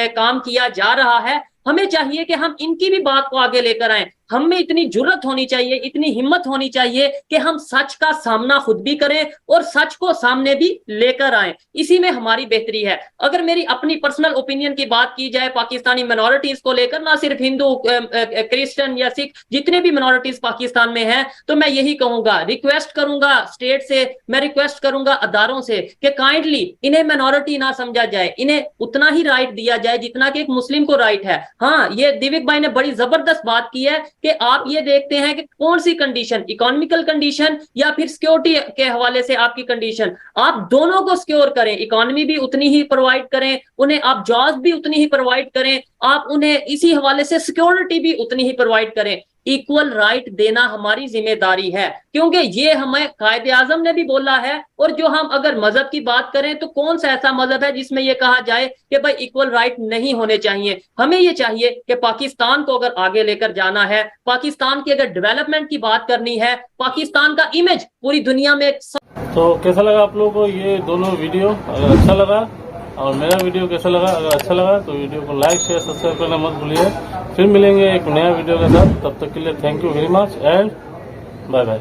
काम किया जा रहा है। हमें चाहिए कि हम इनकी भी बात को आगे लेकर आएं। हम में इतनी जुर्रत होनी चाहिए, इतनी हिम्मत होनी चाहिए कि हम सच का सामना खुद भी करें और सच को सामने भी लेकर आए। इसी में हमारी बेहतरी है। अगर मेरी अपनी पर्सनल ओपिनियन की बात की जाए पाकिस्तानी मिनोरिटीज को लेकर, ना सिर्फ हिंदू, क्रिश्चियन या सिख, जितने भी मिनोरिटीज पाकिस्तान में हैं, तो मैं यही कहूंगा, रिक्वेस्ट करूंगा स्टेट से, मैं रिक्वेस्ट करूंगा अदारों से कि काइंडली इन्हें मिनोरिटी ना समझा जाए, इन्हें उतना ही राइट दिया जाए जितना कि एक मुस्लिम को राइट है। हाँ, ये दिव्य भाई ने बड़ी जबरदस्त बात की है कि आप ये देखते हैं कि कौन सी कंडीशन, इकोनॉमिकल कंडीशन या फिर सिक्योरिटी के हवाले से आपकी कंडीशन, आप दोनों को सिक्योर करें। इकोनॉमी भी उतनी ही प्रोवाइड करें, उन्हें आप जॉब भी उतनी ही प्रोवाइड करें, आप उन्हें इसी हवाले से सिक्योरिटी भी उतनी ही प्रोवाइड करें। इक्वल राइट देना हमारी जिम्मेदारी है, क्योंकि ये हमें कायदे आजम ने भी बोला है। और जो हम अगर मजहब की बात करें तो कौन सा ऐसा मजहब है जिसमें यह कहा जाए कि भाई इक्वल राइट नहीं होने चाहिए। हमें ये चाहिए कि पाकिस्तान को अगर आगे लेकर जाना है, पाकिस्तान की अगर डेवलपमेंट की बात करनी है, पाकिस्तान का इमेज पूरी दुनिया में। तो कैसा लगा आप लोगों को ये दोनों वीडियो? अगर अच्छा लगा और मेरा वीडियो कैसा लगा, अगर अच्छा लगा तो वीडियो को लाइक शेयर सब्सक्राइब करना मत भूलिए। फिर मिलेंगे एक नया वीडियो के साथ, तब तक के लिए thank you very much and bye bye.